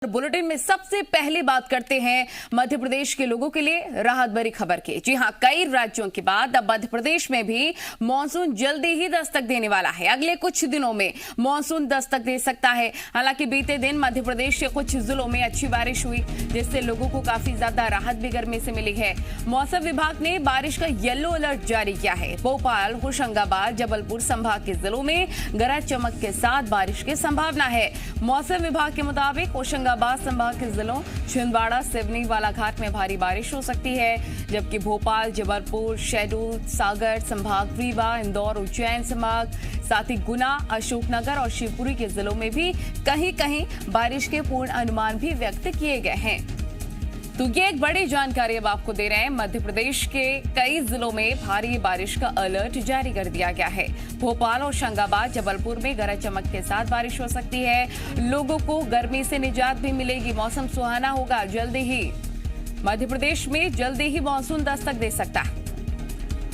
Bulletin में सबसे पहले बात करते हैं मध्य प्रदेश के लोगों के लिए राहत भरी खबर की। जी हां, कई राज्यों के बाद अब मध्य प्रदेश में भी मानसून जल्दी ही दस्तक देने वाला है। अगले कुछ दिनों में मानसून दस्तक दे सकता है। हालांकि बीते दिन मध्य प्रदेश के कुछ जिलों में अच्छी बारिश हुई, जिससे लोगों को काफी ज्यादा राहत भी गर्मी से मिली है। मौसम विभाग ने बारिश का येलो अलर्ट जारी किया है। भोपाल, होशंगाबाद, जबलपुर संभाग के जिलों में गरज चमक के साथ बारिश की संभावना है। मौसम विभाग के मुताबिक होशंगाबाद संभाग के जिलों छिंदवाड़ा, सिवनी, बालाघाट में भारी बारिश हो सकती है, जबकि भोपाल, जबलपुर, शहडोल, सागर संभाग, रीवा, इंदौर, उज्जैन संभाग, साथ ही गुना, अशोकनगर और शिवपुरी के जिलों में भी कहीं कहीं बारिश के पूर्ण अनुमान भी व्यक्त किए गए हैं। तो ये एक बड़ी जानकारी अब आपको दे रहे हैं। मध्य प्रदेश के कई जिलों में भारी बारिश का अलर्ट जारी कर दिया गया है। भोपाल, होशंगाबाद, जबलपुर में गरज चमक के साथ बारिश हो सकती है। लोगों को गर्मी से निजात भी मिलेगी। मौसम सुहाना होगा। जल्दी ही मध्य प्रदेश में जल्दी ही मानसून दस्तक दे सकता है।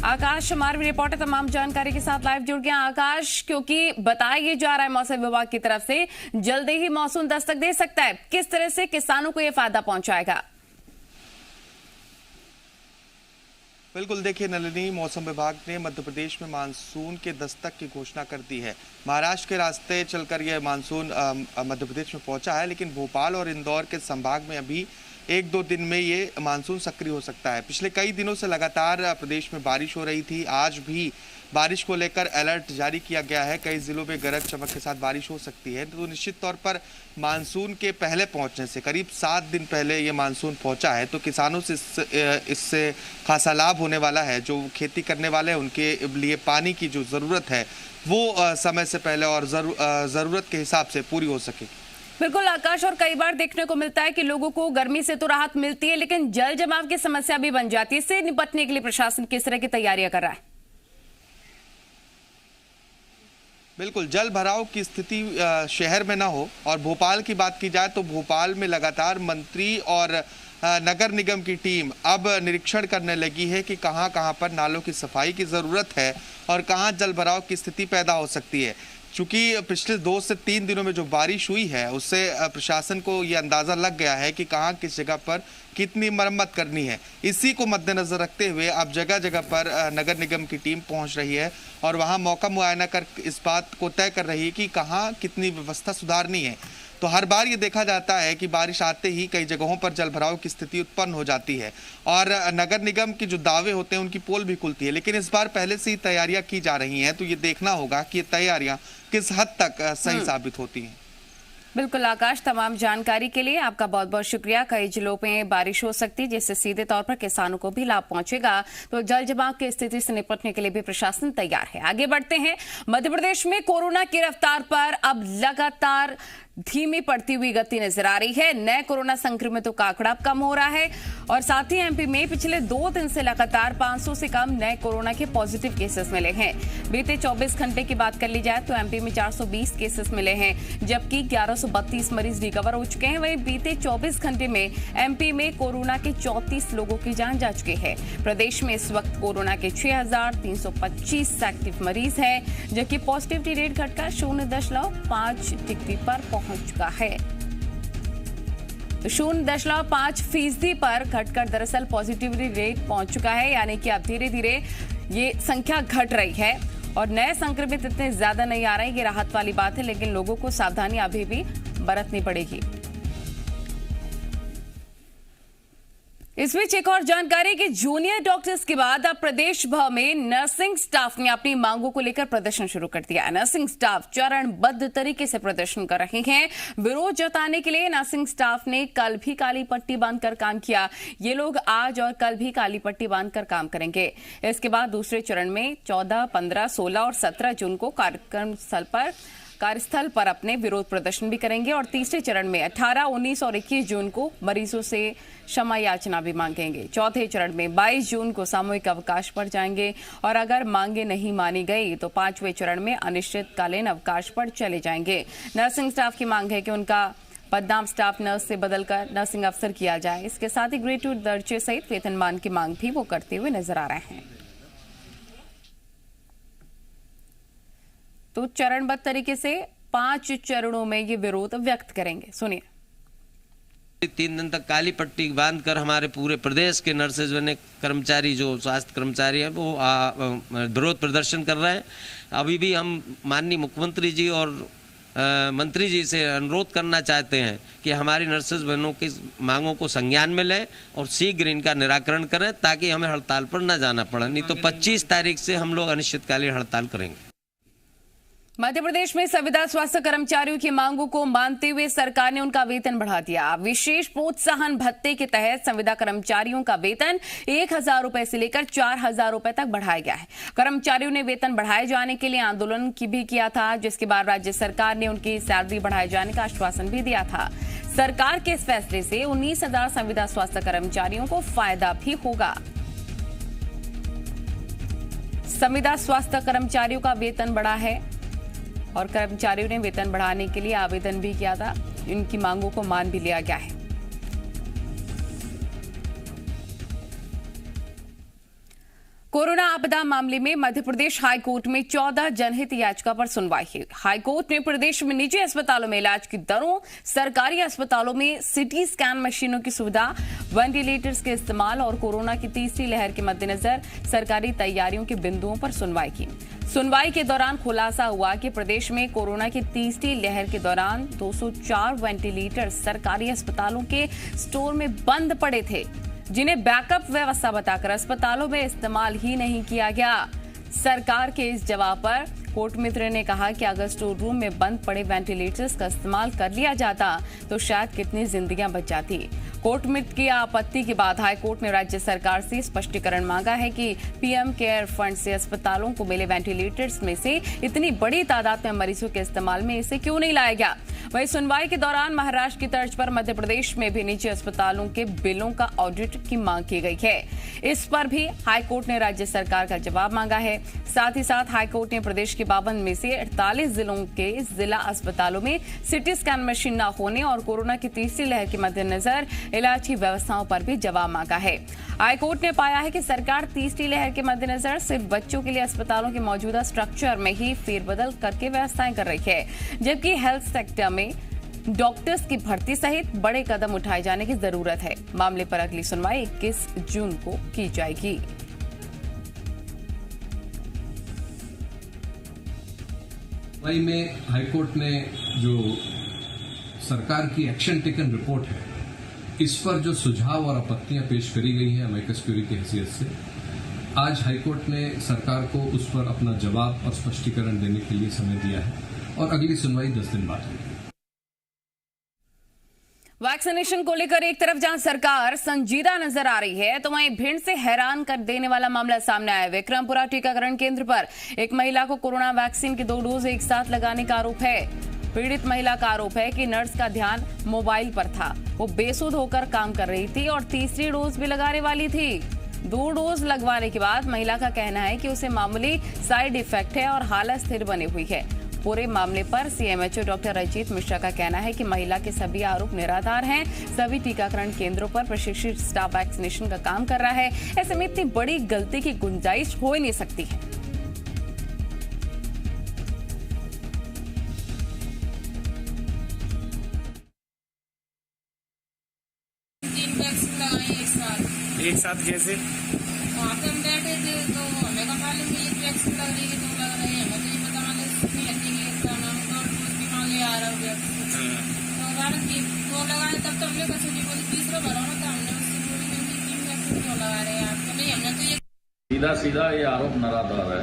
आकाश हमारे रिपोर्टर तमाम जानकारी के साथ लाइव जुड़ गया। आकाश, क्योंकि बताया ये जा रहा है मौसम विभाग की तरफ से जल्दी ही मानसून दस्तक दे सकता है, किस तरह से किसानों को यह फायदा पहुंचाएगा? बिल्कुल, देखिए नलिनी, मौसम विभाग ने मध्य प्रदेश में मानसून के दस्तक की घोषणा कर दी है। महाराष्ट्र के रास्ते चलकर यह मानसून मध्य प्रदेश में पहुंचा है, लेकिन भोपाल और इंदौर के संभाग में अभी एक दो दिन में ये मानसून सक्रिय हो सकता है। पिछले कई दिनों से लगातार प्रदेश में बारिश हो रही थी। आज भी बारिश को लेकर अलर्ट जारी किया गया है। कई जिलों में गरज चमक के साथ बारिश हो सकती है। तो निश्चित तौर पर मानसून के पहले पहुंचने से करीब 7 दिन पहले ये मानसून पहुंचा है, तो किसानों से इससे खासा लाभ होने वाला है। जो खेती करने वाले हैं उनके लिए पानी की जो ज़रूरत है वो समय से पहले और ज़रूरत के हिसाब से पूरी हो सकेगी। बिल्कुल आकाश, और कई बार देखने को मिलता है कि लोगों को गर्मी से तो राहत मिलती है, लेकिन जल जमाव की समस्या भी बन जाती है। इससे निपटने के लिए प्रशासन किस तरह की तैयारियां कर रहा है? बिल्कुल, जल भराव की स्थिति शहर में ना हो। और भोपाल की बात की जाए तो भोपाल में लगातार मंत्री और नगर निगम की टीम अब निरीक्षण करने लगी है कि कहां कहां पर नालों की सफाई की ज़रूरत है और कहां जल भराव की स्थिति पैदा हो सकती है। चूंकि पिछले 2 से 3 दिनों में जो बारिश हुई है उससे प्रशासन को ये अंदाज़ा लग गया है कि कहाँ किस जगह पर कितनी मरम्मत करनी है। इसी को मद्देनज़र रखते हुए अब जगह जगह पर नगर निगम की टीम पहुंच रही है और वहां मौका मुआयना कर इस बात को तय कर रही है कि कहाँ कितनी व्यवस्था सुधारनी है। तो हर बार ये देखा जाता है कि बारिश आते ही कई जगहों पर जल भराव की स्थिति उत्पन्न हो जाती है और नगर निगम के जो दावे होते हैं उनकी पोल भी खुलती है। लेकिन इस बार पहले से ही तैयारियां की जा रही हैं, तो ये देखना होगा कि ये तैयारियां किस हद तक सही साबित होती हैं। बिल्कुल आकाश, तमाम जानकारी के लिए आपका बहुत बहुत शुक्रिया। कई जिलों में बारिश हो सकती है, जिससे सीधे तौर पर किसानों को भी लाभ पहुंचेगा। तो जल जमाव की स्थिति से निपटने के लिए भी प्रशासन तैयार है। आगे बढ़ते हैं। मध्य प्रदेश में कोरोना की रफ्तार पर अब लगातार धीमी पड़ती हुई गति नजर आ रही है। नए कोरोना संक्रमितों का आंकड़ा कम हो रहा है और साथ ही एमपी में पिछले 2 दिन से लगातार 500 से कम नए कोरोना के पॉजिटिव केसेस मिले हैं। बीते 24 घंटे की बात कर ली जाए तो एमपी में 420 केसेस मिले हैं, जबकि 1132 मरीज रिकवर हो चुके हैं। वहीं बीते 24 घंटे में एमपी में कोरोना के 34 लोगों की जान जा चुकी है। प्रदेश में इस वक्त कोरोना के 6325 एक्टिव मरीज हैं, जबकि पॉजिटिविटी रेट घटकर 0.5 डिग्री पर पहुंच चुका है। 0.5% पर घटकर दरअसल पॉजिटिविटी रेट पहुंच चुका है, यानी कि अब धीरे धीरे ये संख्या घट रही है और नए संक्रमित इतने ज्यादा नहीं आ रहे। ये राहत वाली बात है, लेकिन लोगों को सावधानी अभी भी बरतनी पड़ेगी। इस बीच एक और जानकारी कि जूनियर डॉक्टर्स के बाद अब प्रदेश भर में नर्सिंग स्टाफ ने अपनी मांगों को लेकर प्रदर्शन शुरू कर दिया है। नर्सिंग स्टाफ चरणबद्ध तरीके से प्रदर्शन कर रहे हैं। विरोध जताने के लिए नर्सिंग स्टाफ ने कल भी काली पट्टी बांधकर काम किया। ये लोग आज और कल भी काली पट्टी बांधकर काम करेंगे। इसके बाद दूसरे चरण में 14, 15, 16 और 17 जून को कार्यस्थल पर अपने विरोध प्रदर्शन भी करेंगे और तीसरे चरण में 18, 19 और 21 जून को मरीजों से क्षमा याचना भी मांगेंगे। चौथे चरण में 22 जून को सामूहिक अवकाश पर जाएंगे और अगर मांगे नहीं मानी गई तो 5वें चरण में अनिश्चितकालीन अवकाश पर चले जाएंगे। नर्सिंग स्टाफ की मांग है कि उनका पदनाम स्टाफ नर्स से बदलकर नर्सिंग अफसर किया जाए। इसके साथ ही ग्रेड 2 दर्जे सहित वेतनमान की मांग भी वो करते हुए नजर आ रहे हैं। तो चरणबद्ध तरीके से 5 चरणों में ये विरोध व्यक्त करेंगे। सुनिए। 3 दिन तक काली पट्टी बांधकर हमारे पूरे प्रदेश के नर्सेज बने कर्मचारी, जो स्वास्थ्य कर्मचारी हैं, वो विरोध प्रदर्शन कर रहे हैं। अभी भी हम माननीय मुख्यमंत्री जी और मंत्री जी से अनुरोध करना चाहते हैं कि हमारी नर्सेज बहनों की मांगों को संज्ञान में लें और शीघ्र इनका निराकरण करें, ताकि हमें हड़ताल पर न जाना पड़े। नहीं तो 25 तारीख से हम लोग अनिश्चितकालीन हड़ताल करेंगे। मध्य प्रदेश में संविदा स्वास्थ्य कर्मचारियों की मांगों को मानते हुए सरकार ने उनका वेतन बढ़ा दिया। विशेष प्रोत्साहन भत्ते के तहत संविदा कर्मचारियों का वेतन 1,000 रुपए से लेकर 4,000 रुपए तक बढ़ाया गया है। कर्मचारियों ने वेतन बढ़ाए जाने के लिए आंदोलन भी किया था, जिसके बाद राज्य सरकार ने उनकी सैलरी बढ़ाए जाने का आश्वासन भी दिया था। सरकार के इस फैसले से 19,000 संविदा स्वास्थ्य कर्मचारियों को फायदा भी होगा। संविदा स्वास्थ्य कर्मचारियों का वेतन बढ़ा है और कर्मचारियों ने वेतन बढ़ाने के लिए आवेदन भी किया था। इनकी मांगों को मान भी लिया गया है। कोरोना आपदा मामले में मध्य प्रदेश हाईकोर्ट में 14 जनहित याचिका पर सुनवाई हुई। हाईकोर्ट ने प्रदेश में निजी अस्पतालों में इलाज की दरों, सरकारी अस्पतालों में सीटी स्कैन मशीनों की सुविधा, वेंटिलेटर्स के इस्तेमाल और कोरोना की तीसरी लहर के मद्देनजर सरकारी तैयारियों के बिंदुओं पर सुनवाई की। सुनवाई के दौरान खुलासा हुआ कि प्रदेश में कोरोना की तीसरी लहर के दौरान 204 वेंटिलेटर सरकारी अस्पतालों के स्टोर में बंद पड़े थे, जिन्हें बैकअप व्यवस्था बताकर अस्पतालों में इस्तेमाल ही नहीं किया गया। सरकार के इस जवाब पर कोर्ट मित्र ने कहा कि अगर स्टोर रूम में बंद पड़े वेंटिलेटर्स का इस्तेमाल कर लिया जाता तो शायद कितनी जिंदगियां बच जाती। कोर्ट मित्र की आपत्ति के बाद हाईकोर्ट ने राज्य सरकार से स्पष्टीकरण मांगा है कि पीएम केयर फंड से अस्पतालों को मिले वेंटिलेटर्स में से इतनी बड़ी तादाद में मरीजों के इस्तेमाल में इसे क्यों नहीं लाया गया। वहीं सुनवाई के दौरान महाराष्ट्र की तर्ज पर मध्य प्रदेश में भी निजी अस्पतालों के बिलों का ऑडिट की मांग की गई है। इस पर भी हाईकोर्ट ने राज्य सरकार का जवाब मांगा है। साथ ही साथ हाईकोर्ट ने प्रदेश के 52 में से 48 जिलों के जिला अस्पतालों में सीटी स्कैन मशीन न होने और कोरोना की तीसरी लहर के मद्देनजर इलाज की व्यवस्थाओं पर भी जवाब मांगा है। हाईकोर्ट ने पाया है कि सरकार तीसरी लहर के मद्देनजर सिर्फ बच्चों के लिए अस्पतालों के मौजूदा स्ट्रक्चर में ही फेरबदल करके व्यवस्थाएं कर रही है, जबकि हेल्थ सेक्टर में डॉक्टर्स की भर्ती सहित बड़े कदम उठाए जाने की जरूरत है। मामले पर अगली सुनवाई 21 जून को की जाएगी। मुंबई में हाईकोर्ट ने जो सरकार की एक्शन टेकन रिपोर्ट है, इस पर जो सुझाव और आपत्तियां पेश करी गई हैं अमिकस क्यूरी की हैसियत से, आज हाईकोर्ट ने सरकार को उस पर अपना जवाब और स्पष्टीकरण देने के लिए समय दिया है और अगली सुनवाई 10 दिन बाद होगी। वैक्सीनेशन को लेकर एक तरफ जहां सरकार संजीदा नजर आ रही है, तो वहीं भिंड से हैरान कर देने वाला मामला सामने आया। विक्रमपुरा टीकाकरण केंद्र पर एक महिला को कोरोना वैक्सीन के 2 डोज एक साथ लगाने का आरोप है। पीड़ित महिला का आरोप है कि नर्स का ध्यान मोबाइल पर था, वो बेसुध होकर काम कर रही थी और तीसरी डोज भी लगाने वाली थी। 2 डोज लगवाने के बाद महिला का कहना है कि उसे मामूली साइड इफेक्ट है और हालत स्थिर बनी हुई है। पूरे मामले पर सीएमएचओ डॉक्टर रंजीत मिश्रा का कहना है कि महिला के सभी आरोप निराधार हैं। सभी टीकाकरण केंद्रों पर प्रशिक्षित स्टाफ वैक्सीनेशन का काम कर रहा है। ऐसे में इतनी बड़ी गलती की गुंजाइश हो ही नहीं सकती है। एक साथ कैसे? वहाँ पे हम बैठे थे तो हमें का मालूम कि एक वैक्सीन लग रही है, 2 लग रही है, हमें तो ये पता मालूम कितनी लगेगी, इसका नाम तो उसकी मान ले आ रहा है तो भारत की 2 लगाए तब तो हमने कुछ नहीं बोली, तीसरा भरा ना था हमने उससे बोली नहीं 3 वैक्सीन क्यों लगा रहे हैं आप? तो नहीं, हमने तो ये सीधा ये आरोप निराधार है।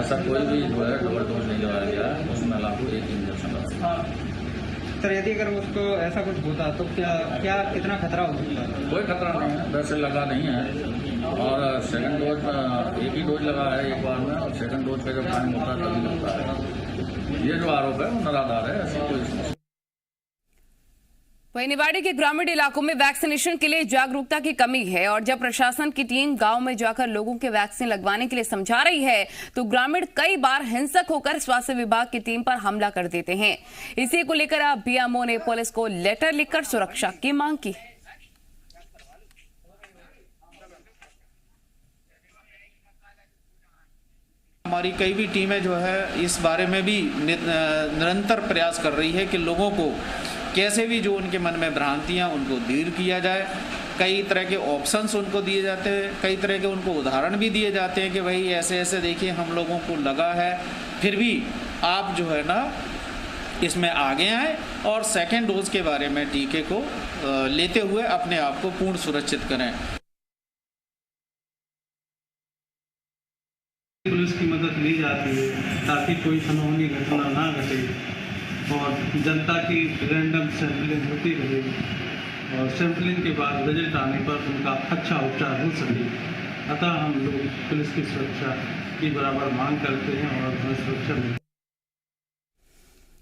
ऐसा कोई भी जो है डबल डोज नहीं लगाया गया है, उसमें लागू एक इंजेक्शन लगा। सर यदि अगर उसको ऐसा कुछ होता तो क्या कितना खतरा हो सकता है? कोई खतरा नहीं है, वैसे लगा नहीं है और सेकंड डोज एक ही डोज लगा है एक बार में, और सेकंड डोज का जब टाइम होता है तभी लगता है। ये जो आरोप है वो निराधार है, ऐसी कोई समस्या। वहीं निवाड़ी के ग्रामीण इलाकों में वैक्सीनेशन के लिए जागरूकता की कमी है और जब प्रशासन की टीम गांव में जाकर लोगों के वैक्सीन लगवाने के लिए समझा रही है तो ग्रामीण कई बार हिंसक होकर स्वास्थ्य विभाग की टीम पर हमला कर देते हैं। इसी को लेकर अब बीएमओ ने पुलिस को लेटर लिखकर सुरक्षा की मांग की। हमारी कई भी टीमें जो है इस बारे में भी निरंतर प्रयास कर रही है कि लोगों को कैसे भी जो उनके मन में भ्रांतियाँ उनको दूर किया जाए। कई तरह के ऑप्शंस उनको दिए जाते हैं, कई तरह के उनको उदाहरण भी दिए जाते हैं कि भाई ऐसे ऐसे देखिए हम लोगों को लगा है, फिर भी आप जो है ना इसमें आगे आए और सेकेंड डोज के बारे में टीके को लेते हुए अपने आप को पूर्ण सुरक्षित करें। पुलिस की मदद ली जाती है ताकि कोई अनहोनी घटना ना घटे और जनता की रैंडम सैंपलिंग होती रहे और सैंपलिंग के बाद रिजल्ट आने पर उनका अच्छा उपचार हो सके। अतः हम लोग पुलिस की सुरक्षा की बराबर मांग करते हैं और सुरक्षा मिलती है।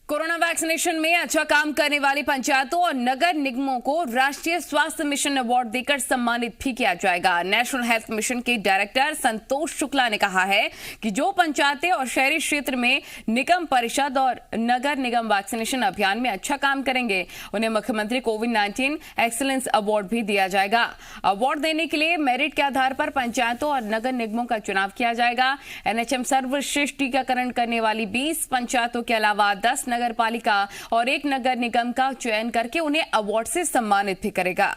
कोरोना वैक्सीनेशन में अच्छा काम करने वाली पंचायतों और नगर निगमों को राष्ट्रीय स्वास्थ्य मिशन अवार्ड देकर सम्मानित भी किया जाएगा। नेशनल हेल्थ मिशन के डायरेक्टर संतोष शुक्ला ने कहा है कि जो पंचायतें और शहरी क्षेत्र में निगम परिषद और नगर निगम वैक्सीनेशन अभियान में अच्छा काम करेंगे उन्हें मुख्यमंत्री कोविड-19 एक्सीलेंस अवार्ड भी दिया जाएगा। अवार्ड देने के लिए मेरिट के आधार पर पंचायतों और नगर निगमों का चुनाव किया जाएगा। एनएचएम सर्वश्रेष्ठ टीकाकरण करने वाली 20 पंचायतों के अलावा 10 नगर पालिका और 1 नगर निगम का चयन करके उन्हें अवार्ड से सम्मानित भी करेगा।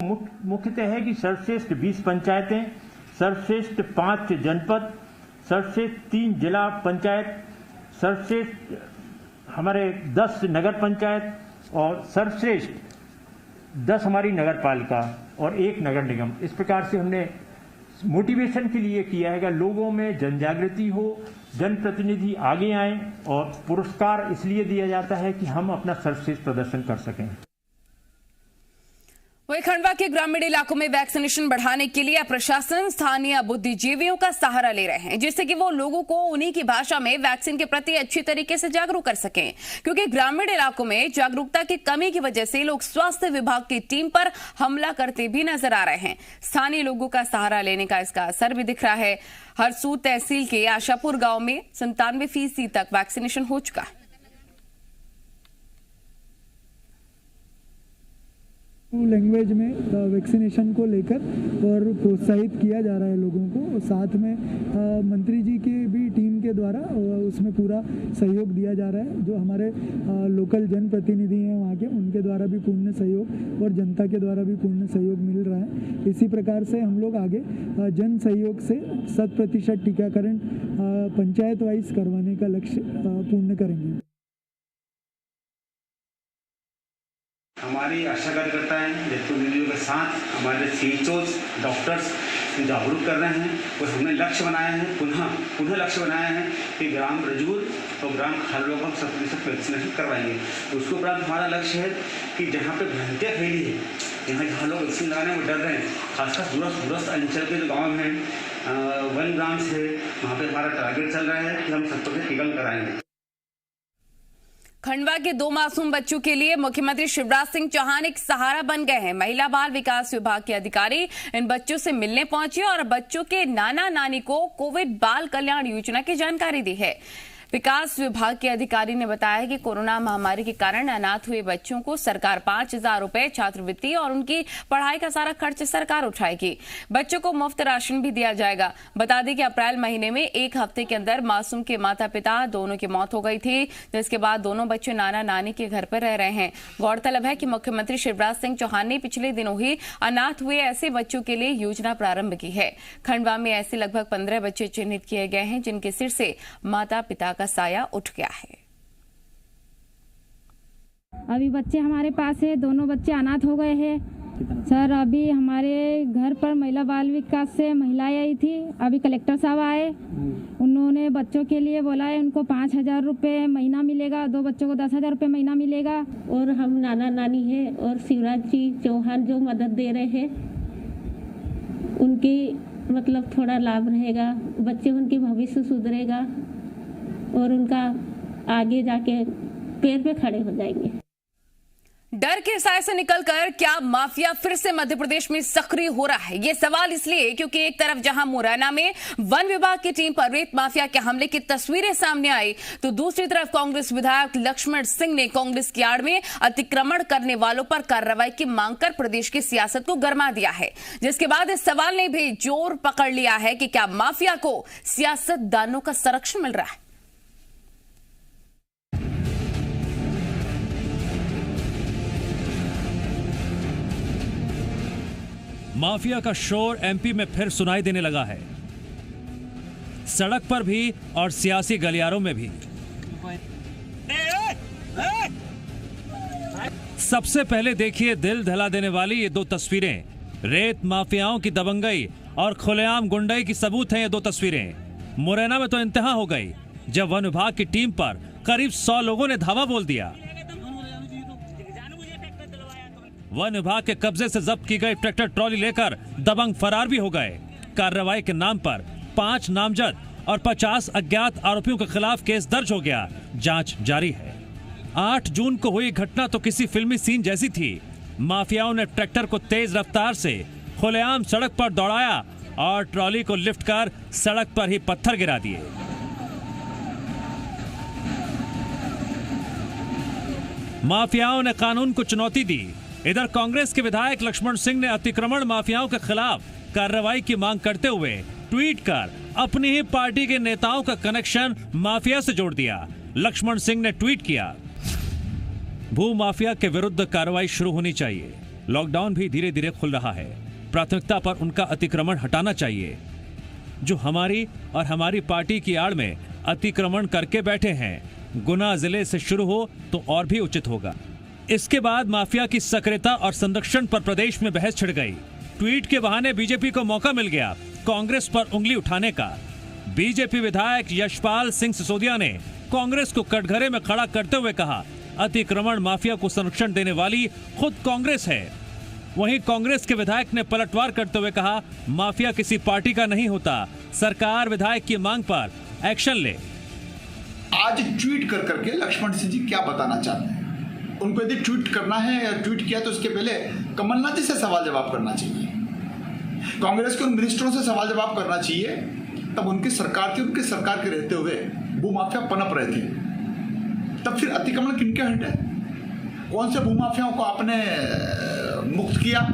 मुख्यतः है कि सर्वश्रेष्ठ 20 पंचायतें, सर्वश्रेष्ठ 5 जनपद, सर्वश्रेष्ठ 3 जिला पंचायत, सर्वश्रेष्ठ हमारे 10 नगर पंचायत और सर्वश्रेष्ठ 10 हमारी नगर पालिका और 1 नगर निगम। इस प्रकार से हमने मोटिवेशन के लिए किया है कि लोगों में जन जागृति हो, जनप्रतिनिधि आगे आए और पुरस्कार इसलिए दिया जाता है कि हम अपना सर्वश्रेष्ठ प्रदर्शन कर सकें। वहीं खंडवा के ग्रामीण इलाकों में वैक्सीनेशन बढ़ाने के लिए प्रशासन स्थानीय बुद्धिजीवियों का सहारा ले रहे हैं, जिससे कि वो लोगों को उन्हीं की भाषा में वैक्सीन के प्रति अच्छी तरीके से जागरूक कर सकें, क्योंकि ग्रामीण इलाकों में जागरूकता की कमी की वजह से लोग स्वास्थ्य विभाग की टीम पर हमला करते भी नजर आ रहे हैं। स्थानीय लोगों का सहारा लेने का इसका असर भी दिख रहा है। हरसूद तहसील के आशापुर गांव में 97% तक वैक्सीनेशन हो चुका है। लैंग्वेज में वैक्सीनेशन को लेकर और प्रोत्साहित किया जा रहा है लोगों को, और साथ में मंत्री जी की भी टीम के द्वारा उसमें पूरा सहयोग दिया जा रहा है। जो हमारे लोकल जनप्रतिनिधि हैं वहाँ के, उनके द्वारा भी पूर्ण सहयोग और जनता के द्वारा भी पूर्ण सहयोग मिल रहा है। इसी प्रकार से हम लोग आगे जन सहयोग से 100% टीकाकरण पंचायत वाइज करवाने का लक्ष्य पूर्ण करेंगे। हमारी आशा कार्यकर्ता हैं जनप्रतिनिधियों के साथ हमारे सीएचओज डॉक्टर्स जागरूक कर रहे हैं और हमने लक्ष्य बनाया है, पुनः लक्ष्य बनाया है कि ग्राम रजूर और ग्राम खालवा को 100% वैक्सीनेशन करवाएंगे। उसके उपरांत हमारा लक्ष्य है कि जहाँ पे भ्रांतियाँ फैली है, जहाँ लोग वैक्सीन लगाने में डर रहे हैं, खासकर दूरस्थ अंचल के जो गाँव हैं, वन ग्राम से, वहाँ पर हमारा टारगेट चल रहा है कि हम 100% टीकाकरण कराएंगे। खंडवा के 2 मासूम बच्चों के लिए मुख्यमंत्री शिवराज सिंह चौहान एक सहारा बन गए हैं। महिला बाल विकास विभाग के अधिकारी इन बच्चों से मिलने पहुंचे और बच्चों के नाना नानी को कोविड बाल कल्याण योजना की जानकारी दी है। विकास विभाग के अधिकारी ने बताया कि कोरोना महामारी के कारण अनाथ हुए बच्चों को सरकार 5,000 रुपए छात्रवृत्ति और उनकी पढ़ाई का सारा खर्च सरकार उठाएगी। बच्चों को मुफ्त राशन भी दिया जाएगा। बता दें कि अप्रैल महीने में 1 हफ्ते के अंदर मासूम के माता पिता दोनों की मौत हो गई थी, जिसके बाद दोनों बच्चे नाना नानी के घर पर रह रहे हैं। गौरतलब है कि मुख्यमंत्री शिवराज सिंह चौहान ने पिछले दिनों ही अनाथ हुए ऐसे बच्चों के लिए योजना प्रारंभ की है। खंडवा में ऐसे लगभग 15 बच्चे चिन्हित किए गए हैं जिनके सिर से माता पिता का साया उठ गया है। अभी बच्चे हमारे पास है, दोनों बच्चे अनाथ हो गए हैं सर। अभी हमारे घर पर महिला बाल विकास से महिलाएं आई थी, अभी कलेक्टर साहब आए, उन्होंने बच्चों के लिए बोला है उनको 5,000 रुपये महीना मिलेगा, 2 बच्चों को 10,000 रुपये महीना मिलेगा। और हम नाना नानी है और शिवराज जी चौहान जो मदद दे रहे हैं उनकी मतलब थोड़ा लाभ रहेगा, बच्चे उनके भविष्य सुधरेगा और उनका आगे जाके पैर पे खड़े हो जाएंगे। डर के साए से निकलकर क्या माफिया फिर से मध्य प्रदेश में सक्रिय हो रहा है? ये सवाल इसलिए क्योंकि एक तरफ जहां मुरैना में वन विभाग की टीम पर रेत माफिया के हमले की तस्वीरें सामने आई, तो दूसरी तरफ कांग्रेस विधायक लक्ष्मण सिंह ने कांग्रेस की आड़ में अतिक्रमण करने वालों पर कार्रवाई की मांग कर प्रदेश की सियासत को गरमा दिया है, जिसके बाद इस सवाल ने भी जोर पकड़ लिया है कि क्या माफिया को सियासतदानों का संरक्षण मिल रहा है? माफिया का शोर एमपी में फिर सुनाई देने लगा है, सड़क पर भी और सियासी गलियारों में भी। सबसे पहले देखिए दिल दहला देने वाली ये दो तस्वीरें। रेत माफियाओं की दबंगई और खुलेआम गुंडाई की सबूत हैं ये दो तस्वीरें। मुरैना में तो इंतहा हो गई जब वन विभाग की टीम पर करीब 100 लोगों ने धावा बोल दिया। वन विभाग के कब्जे से जब्त की गई ट्रैक्टर ट्रॉली लेकर दबंग फरार भी हो गए। कार्रवाई के नाम पर 5 नामजद और 50 अज्ञात आरोपियों के खिलाफ केस दर्ज हो गया। जांच जारी है। 8 जून को हुई घटना तो किसी फिल्मी सीन जैसी थी। माफियाओं ने ट्रैक्टर को तेज रफ्तार से खुलेआम सड़क पर दौड़ाया और ट्रॉली को लिफ्ट कर सड़क पर ही पत्थर गिरा दिए। माफियाओं ने कानून को चुनौती दी। इधर कांग्रेस के विधायक लक्ष्मण सिंह ने अतिक्रमण माफियाओं के खिलाफ कार्रवाई की मांग करते हुए ट्वीट कर अपनी ही पार्टी के नेताओं का कनेक्शन माफिया से जोड़ दिया। लक्ष्मण सिंह ने ट्वीट किया, भू माफिया के विरुद्ध कार्रवाई शुरू होनी चाहिए। लॉकडाउन भी धीरे धीरे खुल रहा है, प्राथमिकता पर उनका अतिक्रमण हटाना चाहिए। जो हमारी और हमारी पार्टी की आड़ में अतिक्रमण करके बैठे हैं, गुना जिले से शुरू हो तो और भी उचित होगा। इसके बाद माफिया की सक्रियता और संरक्षण पर प्रदेश में बहस छिड़ गई। ट्वीट के बहाने बीजेपी को मौका मिल गया कांग्रेस पर उंगली उठाने का। बीजेपी विधायक यशपाल सिंह सिसोदिया ने कांग्रेस को कटघरे में खड़ा करते हुए कहा, अतिक्रमण माफिया को संरक्षण देने वाली खुद कांग्रेस है। वहीं कांग्रेस के विधायक ने पलटवार करते हुए कहा, माफिया किसी पार्टी का नहीं होता, सरकार विधायक की मांग पर एक्शन ले। आज ट्वीट कर करके लक्ष्मण सिंह जी क्या बताना चाहते हैं? उनको यदि ट्वीट करना है या ट्वीट किया तो उसके पहले कमलनाथ जी से सवाल जवाब करना चाहिए, कांग्रेस के उन मिनिस्टरों से सवाल जवाब करना चाहिए। तब उनकी सरकार थी, उनके सरकार के रहते हुए भूमाफिया पनप रहे थे। तब फिर अतिक्रमण किनके हटे? कौन से भूमाफियाओं को आपने मुक्त किया?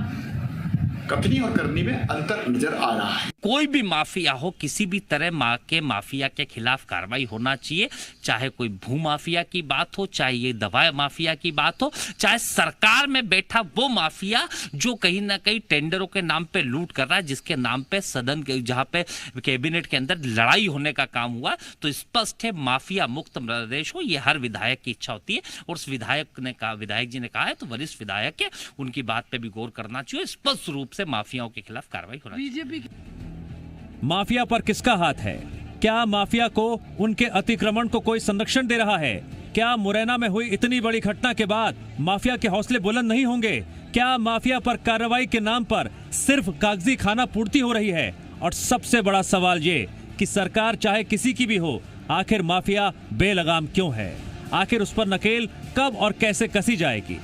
कथनी और करनी में अंतर नजर आ रहा है। कोई भी माफिया हो, किसी भी तरह माफिया के खिलाफ कार्रवाई होना चाहिए। चाहे कोई भू माफिया की बात हो, चाहे ये दवा माफिया की बात हो, चाहे सरकार में बैठा वो माफिया जो कहीं ना कहीं टेंडरों के नाम पे लूट कर रहा है, जिसके नाम पे सदन के जहाँ पे कैबिनेट के अंदर लड़ाई होने का काम हुआ। तो स्पष्ट है माफिया मुक्त प्रदेश हो, ये हर विधायक की इच्छा होती है। और उस विधायक जी ने कहा है तो वरिष्ठ विधायक है, उनकी बात पे भी गौर करना चाहिए। स्पष्ट रूप से माफियाओं के खिलाफ कार्रवाई होना चाहिए। माफिया पर किसका हाथ है? क्या माफिया को उनके अतिक्रमण को कोई संरक्षण दे रहा है? क्या मुरैना में हुई इतनी बड़ी घटना के बाद माफिया के हौसले बुलंद नहीं होंगे? क्या माफिया पर कार्रवाई के नाम पर सिर्फ कागजी खाना पूर्ति हो रही है? और सबसे बड़ा सवाल ये कि सरकार चाहे किसी की भी हो, आखिर माफिया बेलगाम क्यों है? आखिर उस पर नकेल कब और कैसे कसी जाएगी?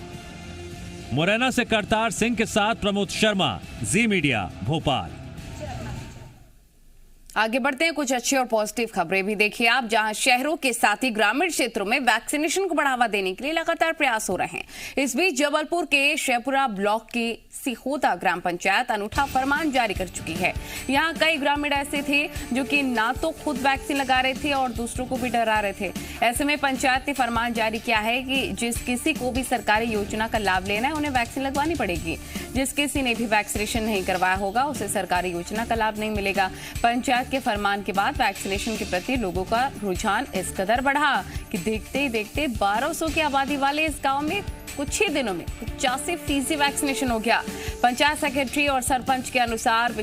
मुरैना से करतार सिंह के साथ प्रमोद शर्मा, जी मीडिया, भोपाल। आगे बढ़ते हैं, कुछ अच्छी और पॉजिटिव खबरें भी देखिए आप, जहां शहरों के साथ ही ग्रामीण क्षेत्रों में वैक्सीनेशन को बढ़ावा देने के लिए लगातार प्रयास हो रहे हैं। इस बीच जबलपुर के शेपुरा ब्लॉक की सिहोदा ग्राम पंचायत अनूठा फरमान जारी कर चुकी है। यहाँ कई ग्रामीण ऐसे थे जो कि ना तो खुद वैक्सीन लगा रहे थे और दूसरों को भी डरा रहे थे। ऐसे में पंचायत ने फरमान जारी किया है कि जिस किसी को भी सरकारी योजना का लाभ लेना है उन्हें वैक्सीन लगवानी पड़ेगी। जिस किसी ने भी वैक्सीनेशन नहीं करवाया होगा उसे सरकारी योजना का लाभ नहीं मिलेगा। पंचायत के फरमान के बाद वैक्सीनेशन के प्रति लोगों का रुझान इस कदर बढ़ा कि देखते ही देखते 1200 की आबादी वाले इस गांव में कुछ ही दिनों में 85% वैक्सीनेशन हो गया। पंचायत सेक्रेटरी और सरपंच के अनुसार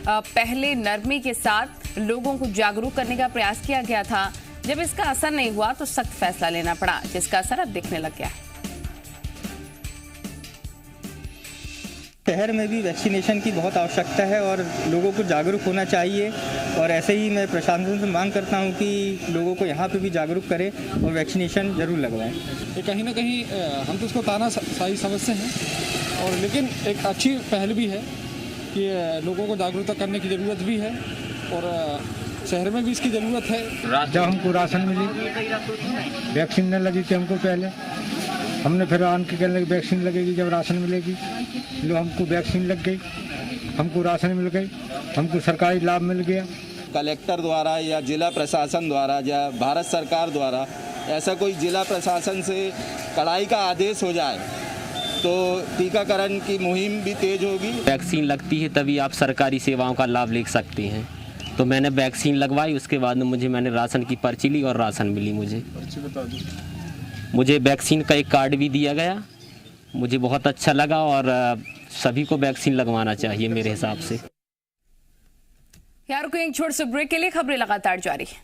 पहले नरमी के साथ लोगों को जागरूक करने का प्रयास किया गया था। जब इसका असर नहीं हुआ तो सख्त फैसला लेना पड़ा, जिसका असर अब दिखने लग गया है। शहर में भी वैक्सीनेशन की बहुत आवश्यकता है और लोगों को जागरूक होना चाहिए। और ऐसे ही मैं प्रशासन से मांग करता हूं कि लोगों को यहाँ पे भी जागरूक करें और वैक्सीनेशन ज़रूर लगवाएं। ये कहीं ना कहीं हम तो उसको तानाशाही समझते हैं, और लेकिन एक अच्छी पहल भी है कि लोगों को जागरूकता करने की ज़रूरत भी है और शहर में भी इसकी ज़रूरत है। जब हमको राशन मिली, वैक्सीन न लगी थी हमको पहले, हमने फिर आन के कहने लगे वैक्सीन लगेगी जब राशन मिलेगी। लो हमको वैक्सीन लग गई, हमको राशन मिल गई, हमको सरकारी लाभ मिल गया। कलेक्टर द्वारा या जिला प्रशासन द्वारा या भारत सरकार द्वारा ऐसा कोई जिला प्रशासन से कड़ाई का आदेश हो जाए तो टीकाकरण की मुहिम भी तेज होगी। वैक्सीन लगती है तभी आप सरकारी सेवाओं का लाभ ले सकते हैं। तो मैंने वैक्सीन लगवाई, उसके बाद में मैंने राशन की पर्ची ली और राशन मिली। मुझे वैक्सीन का एक कार्ड भी दिया गया, मुझे बहुत अच्छा लगा और सभी को वैक्सीन लगवाना चाहिए मेरे हिसाब से। यार कोई एक छोटे से ब्रेक के लिए, खबरें लगातार जारी है।